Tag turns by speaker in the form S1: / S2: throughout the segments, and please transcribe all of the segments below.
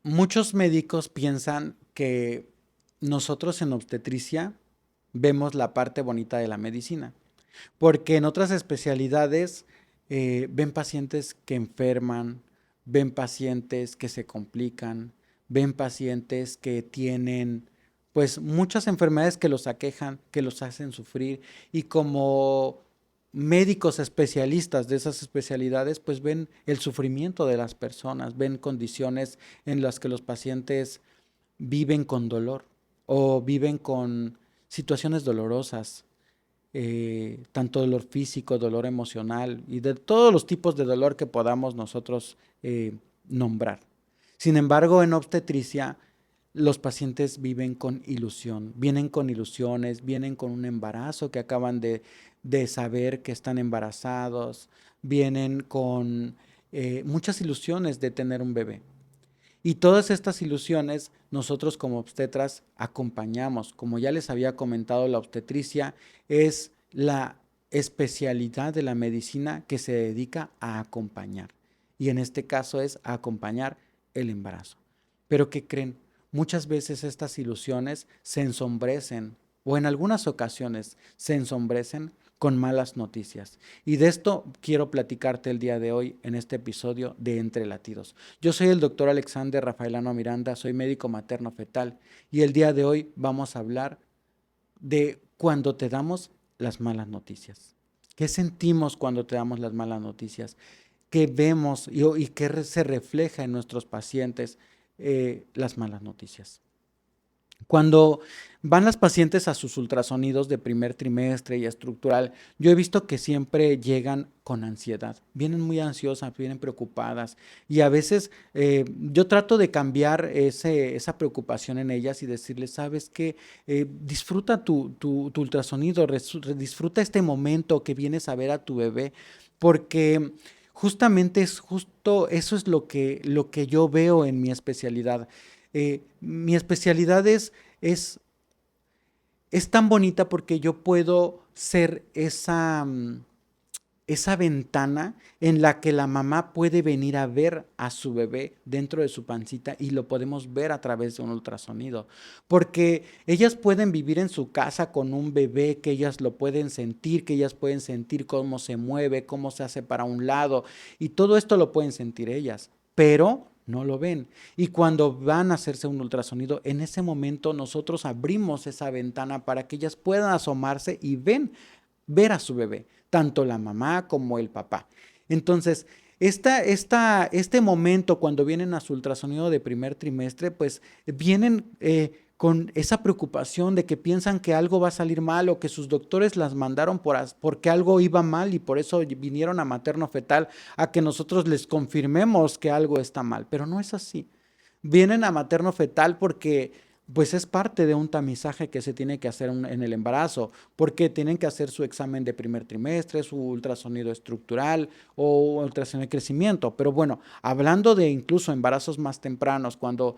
S1: Muchos médicos piensan que nosotros en obstetricia vemos la parte bonita de la medicina, porque en otras especialidades ven pacientes que enferman, ven pacientes que se complican, ven pacientes que tienen pues muchas enfermedades que los aquejan, que los hacen sufrir y como médicos especialistas de esas especialidades pues ven el sufrimiento de las personas, ven condiciones en las que los pacientes viven con dolor o viven con situaciones dolorosas, tanto dolor físico, dolor emocional y de todos los tipos de dolor que podamos nosotros nombrar. Sin embargo, en obstetricia, los pacientes viven con ilusión, vienen con ilusiones, vienen con un embarazo que acaban de saber que están embarazados, vienen con muchas ilusiones de tener un bebé. Y todas estas ilusiones nosotros como obstetras acompañamos. Como ya les había comentado, la obstetricia es la especialidad de la medicina que se dedica a acompañar. Y en este caso es a acompañar el embarazo. Pero ¿qué creen? Muchas veces estas ilusiones se ensombrecen o en algunas ocasiones se ensombrecen con malas noticias. Y de esto quiero platicarte el día de hoy en este episodio de Entre Latidos. Yo soy el doctor Alexander Rafaelano Miranda, soy médico materno fetal y el día de hoy vamos a hablar de cuando te damos las malas noticias. ¿Qué sentimos cuando te damos las malas noticias? ¿Qué vemos y qué se refleja en nuestros pacientes las malas noticias? Cuando van las pacientes a sus ultrasonidos de primer trimestre y estructural, yo he visto que siempre llegan con ansiedad, vienen muy ansiosas, vienen preocupadas y a veces yo trato de cambiar esa preocupación en ellas y decirles, sabes qué, disfruta tu ultrasonido, disfruta este momento que vienes a ver a tu bebé, porque justamente es justo eso es lo que yo veo en mi especialidad. Mi especialidad es, es tan bonita porque yo puedo ser esa ventana en la que la mamá puede venir a ver a su bebé dentro de su pancita y lo podemos ver a través de un ultrasonido. Porque ellas pueden vivir en su casa con un bebé, que ellas lo pueden sentir, que ellas pueden sentir cómo se mueve, cómo se hace para un lado y todo esto lo pueden sentir ellas, pero no lo ven. Y cuando van a hacerse un ultrasonido, en ese momento nosotros abrimos esa ventana para que ellas puedan asomarse y ver a su bebé, tanto la mamá como el papá. Entonces, este momento cuando vienen a su ultrasonido de primer trimestre, pues vienen con esa preocupación de que piensan que algo va a salir mal o que sus doctores las mandaron porque algo iba mal y por eso vinieron a materno fetal a que nosotros les confirmemos que algo está mal, pero no es así. Vienen a materno fetal porque pues es parte de un tamizaje que se tiene que hacer en el embarazo, porque tienen que hacer su examen de primer trimestre, su ultrasonido estructural o ultrasonido de crecimiento. Pero bueno, hablando de incluso embarazos más tempranos, cuando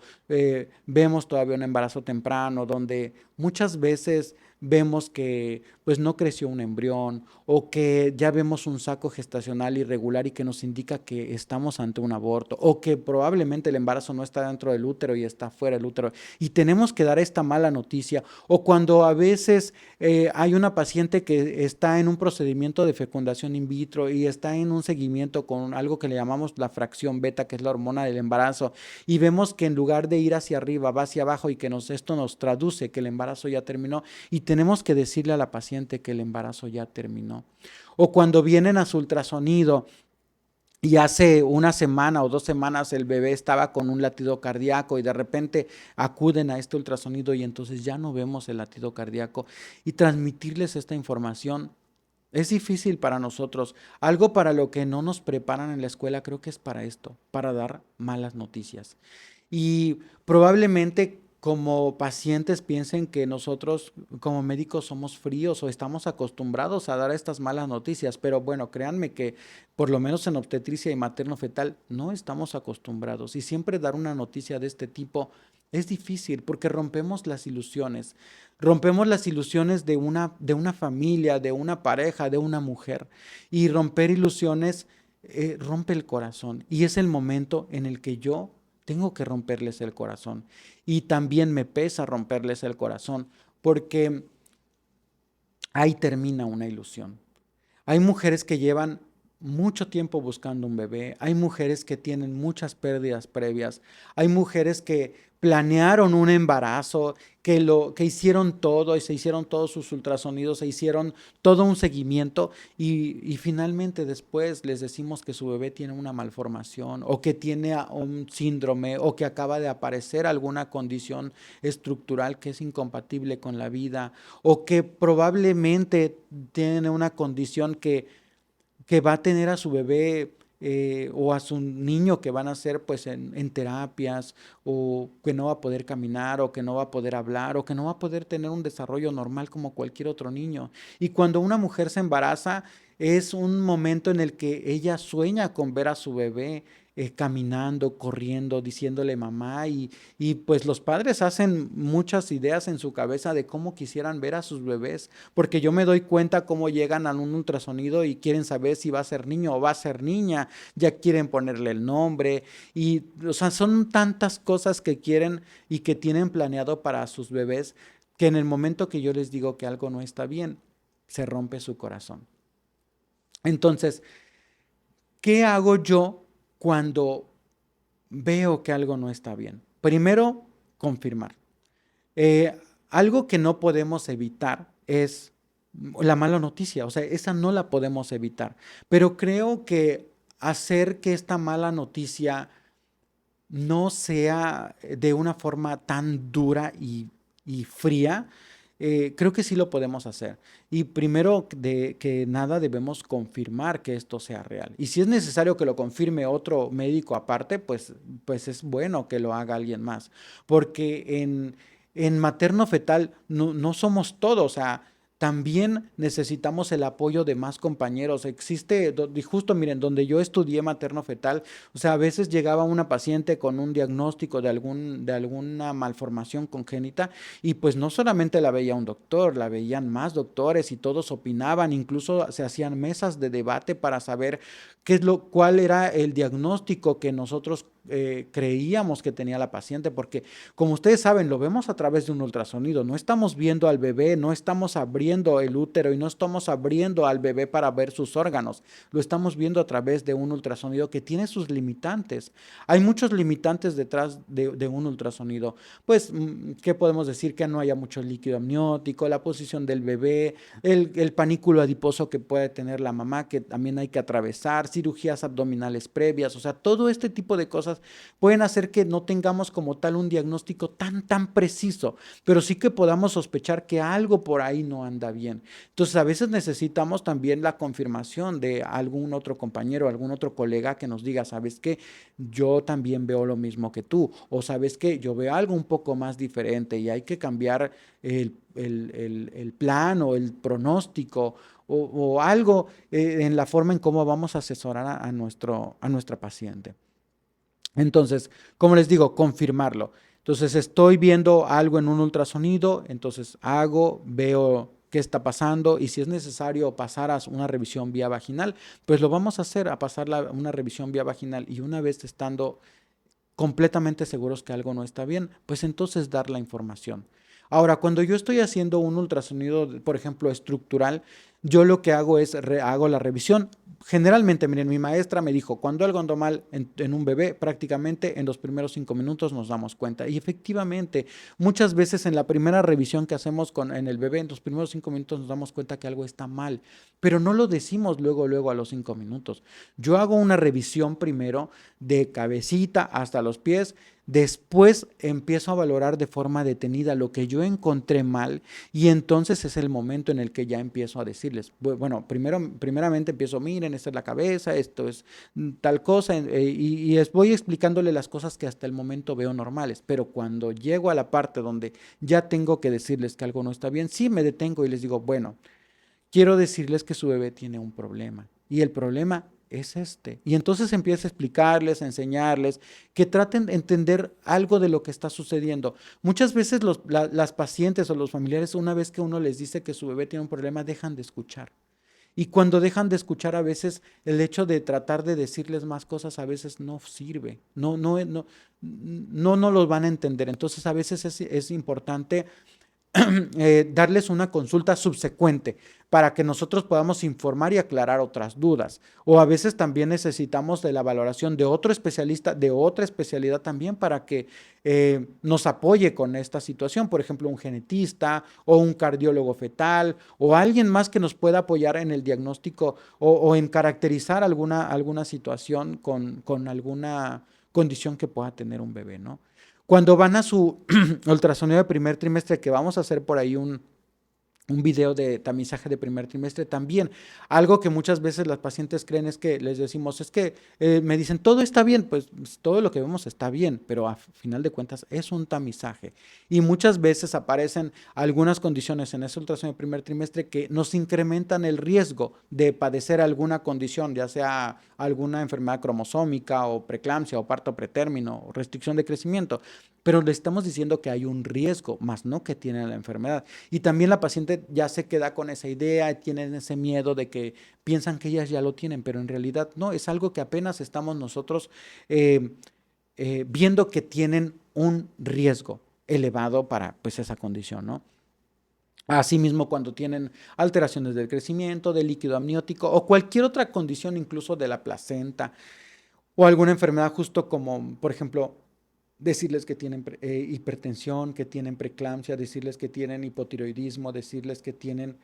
S1: vemos todavía un embarazo temprano, donde muchas veces vemos que pues no creció un embrión o que ya vemos un saco gestacional irregular y que nos indica que estamos ante un aborto o que probablemente el embarazo no está dentro del útero y está fuera del útero y tenemos que dar esta mala noticia o cuando a veces hay una paciente que está en un procedimiento de fecundación in vitro y está en un seguimiento con algo que le llamamos la fracción beta, que es la hormona del embarazo y vemos que en lugar de ir hacia arriba va hacia abajo y que esto nos traduce que el embarazo ya terminó y tenemos que decirle a la paciente que el embarazo ya terminó. O cuando vienen a su ultrasonido y hace una semana o 2 semanas el bebé estaba con un latido cardíaco y de repente acuden a este ultrasonido y entonces ya no vemos el latido cardíaco y transmitirles esta información es difícil para nosotros. Algo para lo que no nos preparan en la escuela creo que es para esto, para dar malas noticias. Y probablemente como pacientes piensen que nosotros como médicos somos fríos o estamos acostumbrados a dar estas malas noticias, pero bueno, créanme que por lo menos en obstetricia y materno fetal no estamos acostumbrados y siempre dar una noticia de este tipo es difícil porque rompemos las ilusiones de una familia, de una pareja, de una mujer y romper ilusiones rompe el corazón y es el momento en el que yo tengo que romperles el corazón. Y también me pesa romperles el corazón, porque ahí termina una ilusión. Hay mujeres que llevan mucho tiempo buscando un bebé, hay mujeres que tienen muchas pérdidas previas, hay mujeres que planearon un embarazo, que hicieron todo y se hicieron todos sus ultrasonidos, se hicieron todo un seguimiento y finalmente después les decimos que su bebé tiene una malformación o que tiene un síndrome o que acaba de aparecer alguna condición estructural que es incompatible con la vida o que probablemente tiene una condición que va a tener a su bebé o a su niño que van a hacer pues en terapias o que no va a poder caminar o que no va a poder hablar o que no va a poder tener un desarrollo normal como cualquier otro niño. Y cuando una mujer se embaraza es un momento en el que ella sueña con ver a su bebé caminando, corriendo, diciéndole mamá y pues los padres hacen muchas ideas en su cabeza de cómo quisieran ver a sus bebés, porque yo me doy cuenta cómo llegan a un ultrasonido y quieren saber si va a ser niño o va a ser niña, ya quieren ponerle el nombre y, o sea, son tantas cosas que quieren y que tienen planeado para sus bebés que en el momento que yo les digo que algo no está bien, se rompe su corazón. Entonces, ¿qué hago yo cuando veo que algo no está bien? Primero, confirmar. Eh, Algo que no podemos evitar es la mala noticia, o sea, esa no la podemos evitar, pero creo que hacer que esta mala noticia no sea de una forma tan dura y fría, creo que sí lo podemos hacer. Y primero de que nada debemos confirmar que esto sea real. Y si es necesario que lo confirme otro médico aparte, pues es bueno que lo haga alguien más. Porque en materno fetal no somos todos, o sea, también necesitamos el apoyo de más compañeros. Existe, y justo miren, donde yo estudié materno fetal, o sea, a veces llegaba una paciente con un diagnóstico de alguna malformación congénita y pues no solamente la veía un doctor, la veían más doctores y todos opinaban, incluso se hacían mesas de debate para saber cuál era el diagnóstico que nosotros creíamos que tenía la paciente, porque como ustedes saben, lo vemos a través de un ultrasonido, no estamos viendo al bebé, no estamos abriendo el útero y no estamos abriendo al bebé para ver sus órganos, lo estamos viendo a través de un ultrasonido que tiene sus limitantes. Hay muchos limitantes detrás de un ultrasonido. Pues, ¿qué podemos decir? Que no haya mucho líquido amniótico, la posición del bebé, el panículo adiposo que puede tener la mamá, que también hay que atravesar, cirugías abdominales previas, o sea, todo este tipo de cosas pueden hacer que no tengamos como tal un diagnóstico tan preciso, pero sí que podamos sospechar que algo por ahí no anda bien. Entonces, a veces necesitamos también la confirmación de algún otro compañero, algún otro colega que nos diga, ¿sabes qué? Yo también veo lo mismo que tú, o ¿sabes qué? Yo veo algo un poco más diferente y hay que cambiar el plan o el pronóstico o algo en la forma en cómo vamos a asesorar a nuestra paciente. Entonces, como les digo, confirmarlo. Entonces, estoy viendo algo en un ultrasonido, entonces veo qué está pasando y si es necesario pasar a una revisión vía vaginal, pues lo vamos a hacer, a pasar una revisión vía vaginal y una vez estando completamente seguros que algo no está bien, pues entonces dar la información. Ahora, cuando yo estoy haciendo un ultrasonido, por ejemplo, estructural, yo lo que hago es hago la revisión. Generalmente, miren, mi maestra me dijo, cuando algo anda mal en un bebé, prácticamente en los primeros 5 minutos nos damos cuenta. Y efectivamente, muchas veces en la primera revisión que hacemos en el bebé, en los primeros 5 minutos nos damos cuenta que algo está mal, pero no lo decimos luego a los 5 minutos. Yo hago una revisión primero de cabecita hasta los pies. Después empiezo a valorar de forma detenida lo que yo encontré mal y entonces es el momento en el que ya empiezo a decirles, bueno, primeramente empiezo, miren, esta es la cabeza, esto es tal cosa y les voy explicándole las cosas que hasta el momento veo normales, pero cuando llego a la parte donde ya tengo que decirles que algo no está bien, sí me detengo y les digo, bueno, quiero decirles que su bebé tiene un problema y el problema es este. Y entonces empieza a explicarles, a enseñarles, que traten de entender algo de lo que está sucediendo. Muchas veces las pacientes o los familiares, una vez que uno les dice que su bebé tiene un problema, dejan de escuchar. Y cuando dejan de escuchar a veces el hecho de tratar de decirles más cosas a veces no sirve, no los van a entender. Entonces a veces es importante darles una consulta subsecuente para que nosotros podamos informar y aclarar otras dudas. O a veces también necesitamos de la valoración de otro especialista, de otra especialidad también para que nos apoye con esta situación. Por ejemplo, un genetista o un cardiólogo fetal o alguien más que nos pueda apoyar en el diagnóstico o en caracterizar alguna situación con alguna condición que pueda tener un bebé, ¿no? Cuando van a su ultrasonido de primer trimestre, que vamos a hacer por ahí un video de tamizaje de primer trimestre también. Algo que muchas veces las pacientes creen es que les decimos, es que me dicen, todo está bien, pues todo lo que vemos está bien, pero a final de cuentas es un tamizaje. Y muchas veces aparecen algunas condiciones en ese ultrasonido de primer trimestre que nos incrementan el riesgo de padecer alguna condición, ya sea alguna enfermedad cromosómica o preeclampsia o parto pretérmino o restricción de crecimiento. Pero le estamos diciendo que hay un riesgo, más no que tiene la enfermedad. Y también la paciente ya se queda con esa idea, tienen ese miedo de que piensan que ellas ya lo tienen, pero en realidad no, es algo que apenas estamos nosotros eh, viendo que tienen un riesgo elevado para pues esa condición, ¿no? Asimismo, cuando tienen alteraciones del crecimiento, del líquido amniótico o cualquier otra condición, incluso de la placenta o alguna enfermedad justo como, por ejemplo, decirles que tienen hipertensión, que tienen preeclampsia, decirles que tienen hipotiroidismo, decirles que tienen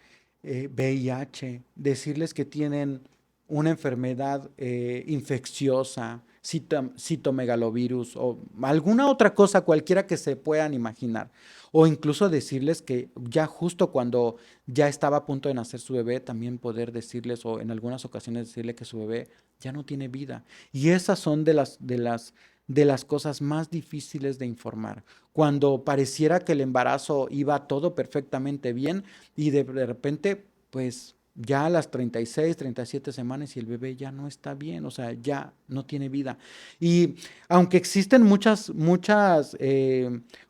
S1: VIH, decirles que tienen una enfermedad infecciosa, citomegalovirus o alguna otra cosa, cualquiera que se puedan imaginar. O incluso decirles que ya justo cuando ya estaba a punto de nacer su bebé, también poder decirles o en algunas ocasiones decirle que su bebé ya no tiene vida. Y esas son de las cosas más difíciles de informar. Cuando pareciera que el embarazo iba todo perfectamente bien y de repente, pues ya a las 36, 37 semanas y el bebé ya no está bien, o sea, ya no tiene vida. Y aunque existen muchas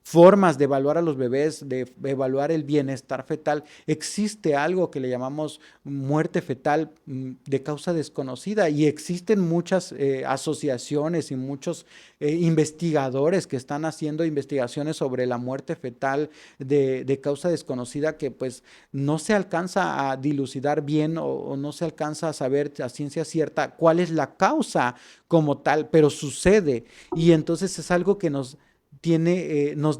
S1: formas de evaluar a los bebés, de evaluar el bienestar fetal, existe algo que le llamamos muerte fetal de causa desconocida y existen muchas asociaciones y muchos investigadores que están haciendo investigaciones sobre la muerte fetal de causa desconocida que pues no se alcanza a dilucidar bien o no se alcanza a saber a ciencia cierta cuál es la causa como tal, pero sucede y entonces es algo que nos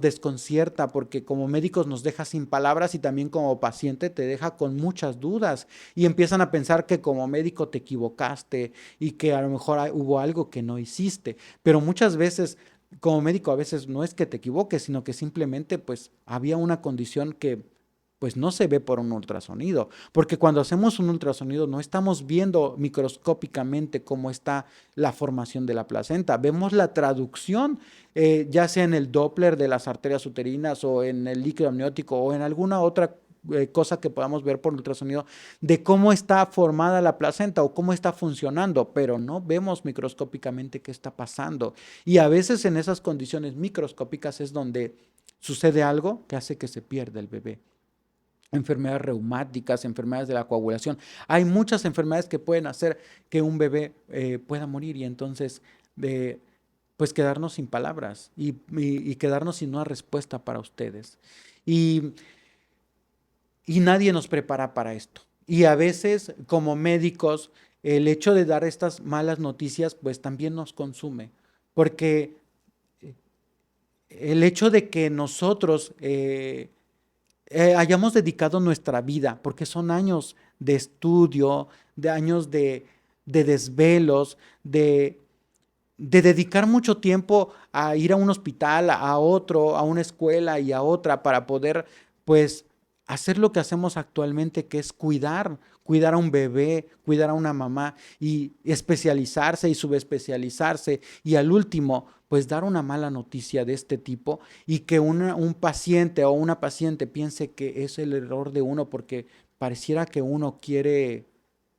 S1: desconcierta porque como médicos nos deja sin palabras y también como paciente te deja con muchas dudas y empiezan a pensar que como médico te equivocaste y que a lo mejor hubo algo que no hiciste, pero muchas veces como médico a veces no es que te equivoques, sino que simplemente pues había una condición que pues no se ve por un ultrasonido, porque cuando hacemos un ultrasonido no estamos viendo microscópicamente cómo está la formación de la placenta, vemos la traducción, ya sea en el Doppler de las arterias uterinas o en el líquido amniótico o en alguna otra cosa que podamos ver por ultrasonido de cómo está formada la placenta o cómo está funcionando, pero no vemos microscópicamente qué está pasando. Y a veces en esas condiciones microscópicas es donde sucede algo que hace que se pierda el bebé. Enfermedades reumáticas, enfermedades de la coagulación. Hay muchas enfermedades que pueden hacer que un bebé pueda morir y entonces pues quedarnos sin palabras y quedarnos sin una respuesta para ustedes. Y, y nadie nos prepara para esto. Y a veces como médicos el hecho de dar estas malas noticias pues también nos consume porque el hecho de que nosotros hayamos dedicado nuestra vida, porque son años de estudio, de años de desvelos, de dedicar mucho tiempo a ir a un hospital, a otro, a una escuela y a otra para poder, pues, hacer lo que hacemos actualmente, que es cuidar a un bebé, cuidar a una mamá y especializarse y subespecializarse y al último, pues dar una mala noticia de este tipo y que un paciente o una paciente piense que es el error de uno porque pareciera que uno quiere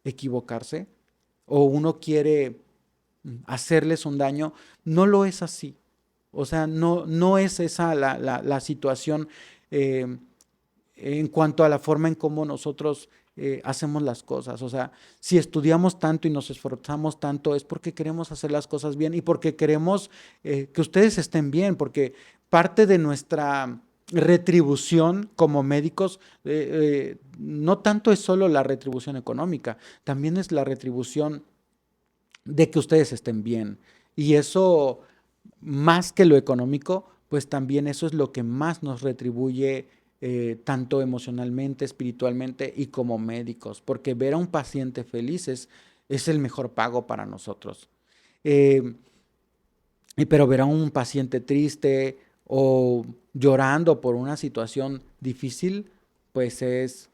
S1: equivocarse o uno quiere hacerles un daño, no lo es así. O sea, no es esa la situación en cuanto a la forma en cómo nosotros hacemos las cosas. O sea, si estudiamos tanto y nos esforzamos tanto es porque queremos hacer las cosas bien y porque queremos que ustedes estén bien, porque parte de nuestra retribución como médicos, no tanto es solo la retribución económica, también es la retribución de que ustedes estén bien. Y eso, más que lo económico, pues también eso es lo que más nos retribuye tanto emocionalmente, espiritualmente y como médicos, porque ver a un paciente feliz es el mejor pago para nosotros. Eh, pero ver a un paciente triste o llorando por una situación difícil, pues es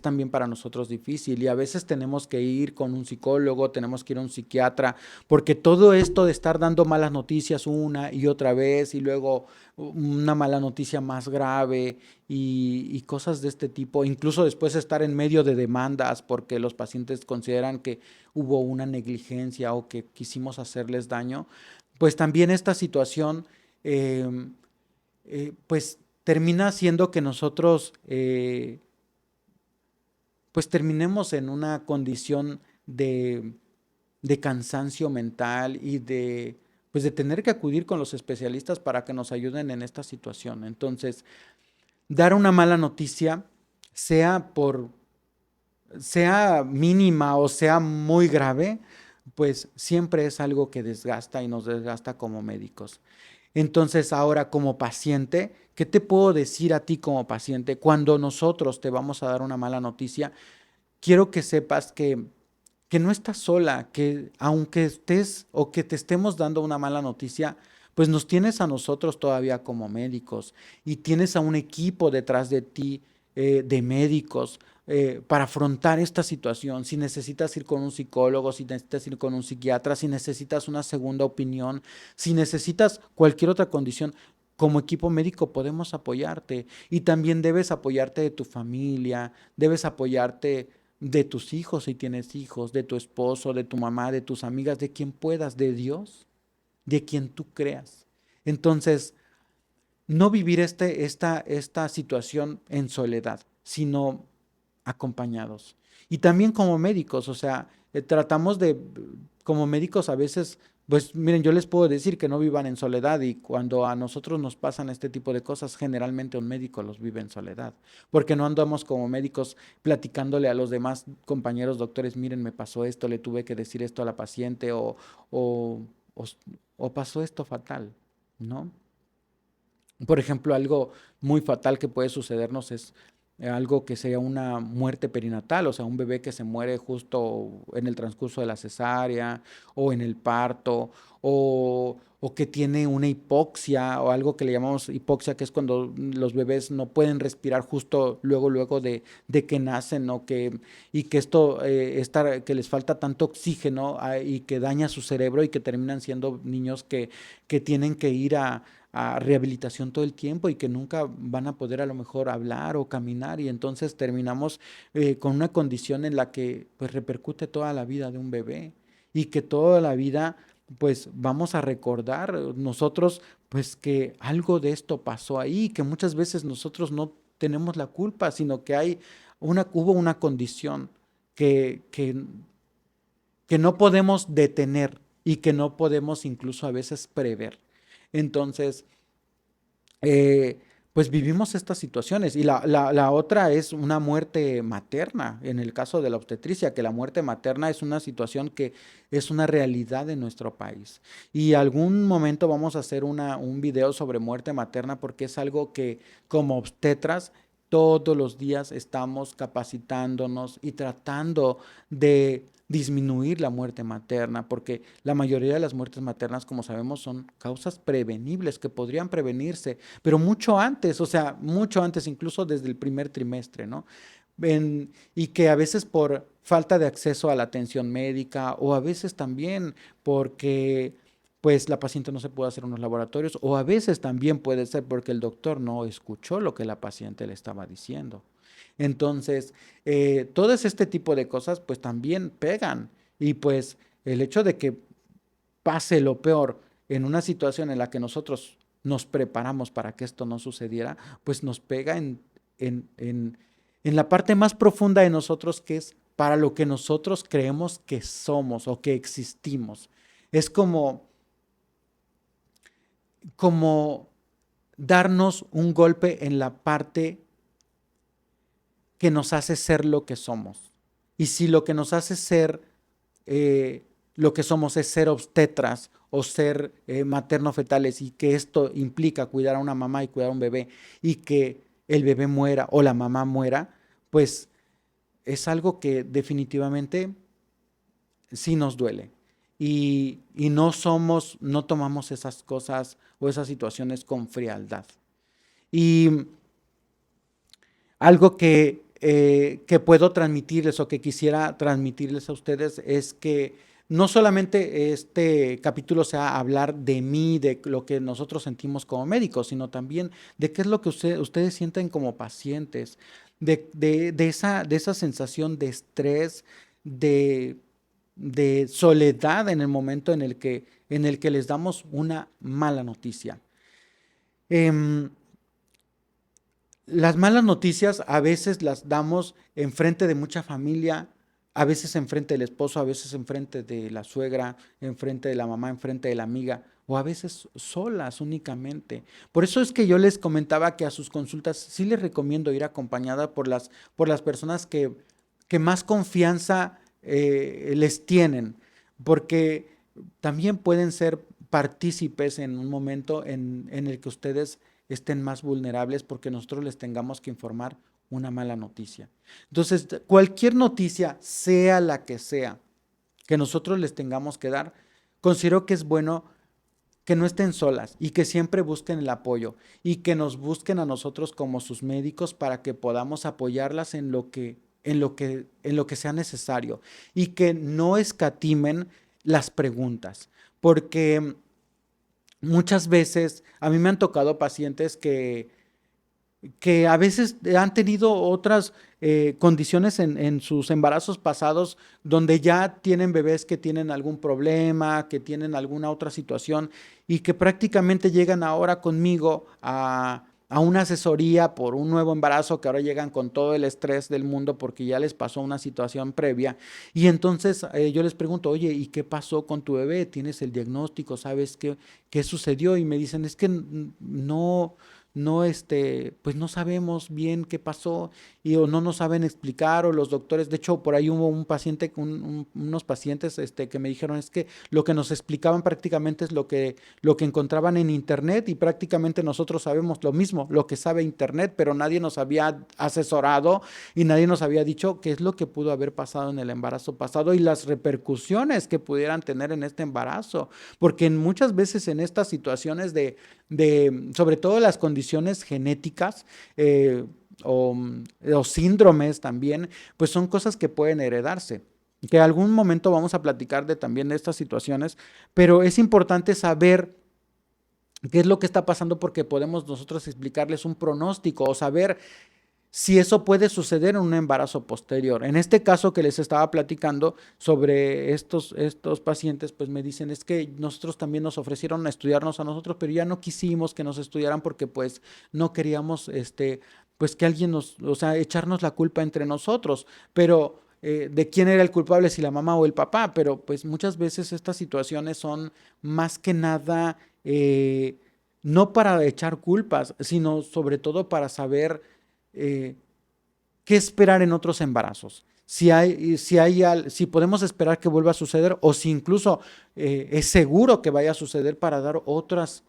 S1: también para nosotros difícil. Y a veces tenemos que ir con un psicólogo, tenemos que ir a un psiquiatra, porque todo esto de estar dando malas noticias una y otra vez y luego una mala noticia más grave y cosas de este tipo, incluso después estar en medio de demandas porque los pacientes consideran que hubo una negligencia o que quisimos hacerles daño, pues también esta situación, eh, pues termina haciendo que nosotros, pues terminemos en una condición de cansancio mental y pues de tener que acudir con los especialistas para que nos ayuden en esta situación. Entonces, dar una mala noticia, sea sea mínima o sea muy grave, pues siempre es algo que desgasta y nos desgasta como médicos. Entonces, ahora como paciente, ¿qué te puedo decir a ti como paciente? Cuando nosotros te vamos a dar una mala noticia, quiero que sepas que no estás sola, que aunque estés o que te estemos dando una mala noticia, pues nos tienes a nosotros todavía como médicos y tienes a un equipo detrás de ti de médicos para afrontar esta situación. Si necesitas ir con un psicólogo, si necesitas ir con un psiquiatra, si necesitas una segunda opinión, si necesitas cualquier otra condición, como equipo médico podemos apoyarte y también debes apoyarte de tu familia, debes apoyarte de tus hijos si tienes hijos, de tu esposo, de tu mamá, de tus amigas, de quien puedas, de Dios, de quien tú creas. Entonces, no vivir esta situación en soledad, sino acompañados. Y también como médicos, o sea, tratamos de, como médicos a veces, pues miren, yo les puedo decir que no vivan en soledad y cuando a nosotros nos pasan este tipo de cosas, generalmente un médico los vive en soledad, porque no andamos como médicos platicándole a los demás compañeros doctores, miren, me pasó esto, le tuve que decir esto a la paciente o, o, o pasó esto fatal, ¿no? Por ejemplo, algo muy fatal que puede sucedernos es algo que sería una muerte perinatal, o sea, un bebé que se muere justo en el transcurso de la cesárea o en el parto, o que tiene una hipoxia o algo que le llamamos hipoxia, que es cuando los bebés no pueden respirar justo luego de que nacen y que esto, que les falta tanto oxígeno y que daña su cerebro y que terminan siendo niños que tienen que ir a rehabilitación todo el tiempo y que nunca van a poder a lo mejor hablar o caminar y entonces terminamos con una condición en la que pues repercute toda la vida de un bebé y que toda la vida pues vamos a recordar nosotros pues que algo de esto pasó ahí, que muchas veces nosotros no tenemos la culpa, sino que hubo una condición que, que, que no podemos detener y que no podemos incluso a veces prever. Entonces, eh, pues vivimos estas situaciones. Y la otra es una muerte materna, en el caso de la obstetricia, que la muerte materna es una situación que es una realidad en nuestro país. Y algún momento vamos a hacer un video sobre muerte materna porque es algo que como obstetras todos los días estamos capacitándonos y tratando de disminuir la muerte materna, porque la mayoría de las muertes maternas, como sabemos, son causas prevenibles que podrían prevenirse pero mucho antes, o sea, mucho antes, incluso desde el primer trimestre, ¿no? Y que a veces por falta de acceso a la atención médica o a veces también porque pues la paciente no se puede hacer unos laboratorios o a veces también puede ser porque el doctor no escuchó lo que la paciente le estaba diciendo. Entonces, todo este tipo de cosas pues también pegan y pues el hecho de que pase lo peor en una situación en la que nosotros nos preparamos para que esto no sucediera, pues nos pega en en la parte más profunda de nosotros, que es para lo que nosotros creemos que somos o que existimos. Es como darnos un golpe en la parte que nos hace ser lo que somos. Y si lo que nos hace ser lo que somos es ser obstetras o ser materno-fetales, y que esto implica cuidar a una mamá y cuidar a un bebé, y que el bebé muera o la mamá muera, pues es algo que definitivamente sí nos duele. Y no tomamos esas cosas o esas situaciones con frialdad. Y algo que puedo transmitirles o que quisiera transmitirles a ustedes es que no solamente este capítulo sea hablar de mí, de lo que nosotros sentimos como médicos, sino también de qué es lo que ustedes sienten como pacientes, de esa sensación de estrés, de, de soledad en el momento en el que les damos una mala noticia. Em, las malas noticias a veces las damos enfrente de mucha familia, a veces enfrente del esposo, a veces enfrente de la suegra, enfrente de la mamá, enfrente de la amiga, o a veces solas únicamente. Por eso es que yo les comentaba que a sus consultas sí les recomiendo ir acompañada por las personas que más confianza les tienen, porque también pueden ser partícipes en un momento en el que ustedes estén más vulnerables porque nosotros les tengamos que informar una mala noticia. Entonces, cualquier noticia, sea la que sea, que nosotros les tengamos que dar, considero que es bueno que no estén solas y que siempre busquen el apoyo y que nos busquen a nosotros como sus médicos para que podamos apoyarlas en lo que sea necesario, y que no escatimen las preguntas, porque muchas veces a mí me han tocado pacientes que a veces han tenido otras condiciones en sus embarazos pasados, donde ya tienen bebés que tienen algún problema, que tienen alguna otra situación, y que prácticamente llegan ahora conmigo a una asesoría por un nuevo embarazo, que ahora llegan con todo el estrés del mundo porque ya les pasó una situación previa. Y entonces yo les pregunto, oye, ¿y qué pasó con tu bebé? ¿Tienes el diagnóstico? ¿Sabes qué sucedió? Y me dicen, es que no, pues no sabemos bien qué pasó, o no nos saben explicar, o los doctores. De hecho, por ahí hubo un paciente, unos pacientes que me dijeron, es que lo que nos explicaban prácticamente es lo que encontraban en internet, y prácticamente nosotros sabemos lo mismo, lo que sabe internet, pero nadie nos había asesorado y nadie nos había dicho qué es lo que pudo haber pasado en el embarazo pasado y las repercusiones que pudieran tener en este embarazo, porque muchas veces en estas situaciones sobre todo las condiciones genéticas, o, o síndromes también, pues son cosas que pueden heredarse, que algún momento vamos a platicar también de estas situaciones, pero es importante saber qué es lo que está pasando, porque podemos nosotros explicarles un pronóstico o saber si eso puede suceder en un embarazo posterior. En este caso que les estaba platicando sobre estos pacientes, pues me dicen, es que nosotros también nos ofrecieron estudiarnos a nosotros, pero ya no quisimos que nos estudiaran porque pues no queríamos, pues que alguien o sea, echarnos la culpa entre nosotros, pero de quién era el culpable, si la mamá o el papá. Pero pues muchas veces estas situaciones son más que nada, no para echar culpas, sino sobre todo para saber eh, qué esperar en otros embarazos. Si podemos esperar que vuelva a suceder, o si incluso es seguro que vaya a suceder, para dar otros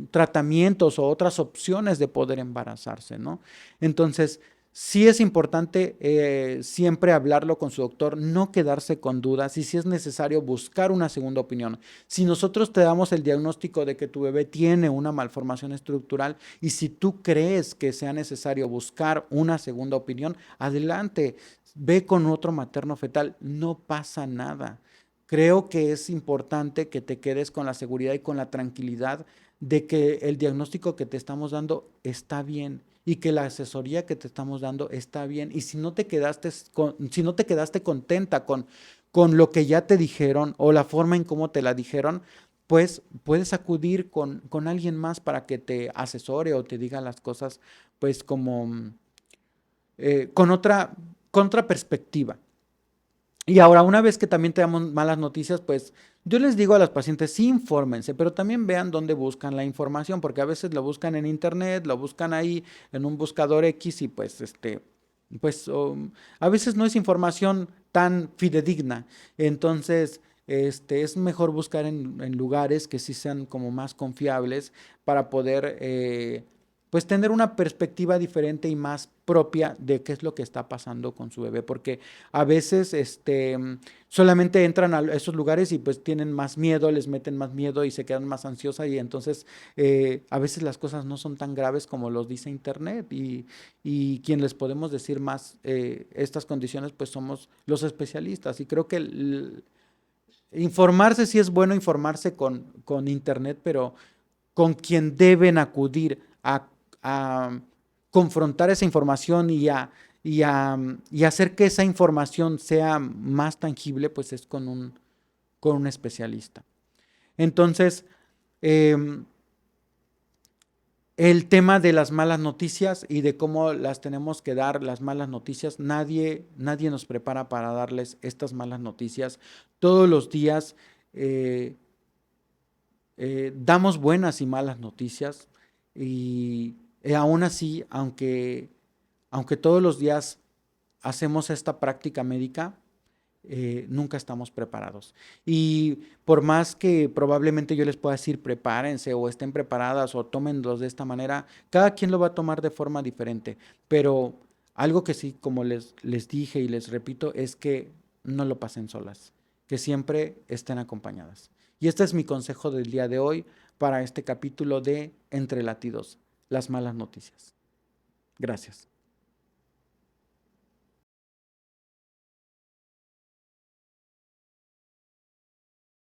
S1: tratamientos o otras opciones de poder embarazarse, ¿no? Entonces, sí es importante siempre hablarlo con su doctor, no quedarse con dudas, y si es necesario buscar una segunda opinión. Si nosotros te damos el diagnóstico de que tu bebé tiene una malformación estructural, y si tú crees que sea necesario buscar una segunda opinión, adelante, ve con otro materno fetal, no pasa nada. Creo que es importante que te quedes con la seguridad y con la tranquilidad de que el diagnóstico que te estamos dando está bien, y que la asesoría que te estamos dando está bien. Y si no te quedaste contenta con lo que ya te dijeron o la forma en cómo te la dijeron, pues puedes acudir con alguien más para que te asesore o te diga las cosas, pues con otra perspectiva. Y ahora, una vez que también te damos malas noticias, pues yo les digo a los pacientes, sí, infórmense, pero también vean dónde buscan la información, porque a veces lo buscan en internet, lo buscan ahí en un buscador X y pues pues a veces no es información tan fidedigna. Entonces, es mejor buscar en lugares que sí sean como más confiables para poder pues tener una perspectiva diferente y más propia de qué es lo que está pasando con su bebé, porque a veces solamente entran a esos lugares y pues tienen más miedo, les meten más miedo y se quedan más ansiosas y entonces a veces las cosas no son tan graves como los dice internet y quien les podemos decir más estas condiciones pues somos los especialistas y creo que informarse sí es bueno informarse con internet, pero con quien deben acudir a confrontar esa información y hacer que esa información sea más tangible, pues es con un especialista. Entonces, eh, el tema de las malas noticias y de cómo las tenemos que dar, las malas noticias, nadie nos prepara para darles estas malas noticias. Todos los días eh, damos buenas y malas noticias y aún así, aunque todos los días hacemos esta práctica médica, nunca estamos preparados. Y por más que probablemente yo les pueda decir prepárense o estén preparadas o tómenlos de esta manera, cada quien lo va a tomar de forma diferente. Pero algo que sí, como les dije y les repito, es que no lo pasen solas, que siempre estén acompañadas. Y este es mi consejo del día de hoy para este capítulo de Entre Latidos, las malas noticias. Gracias.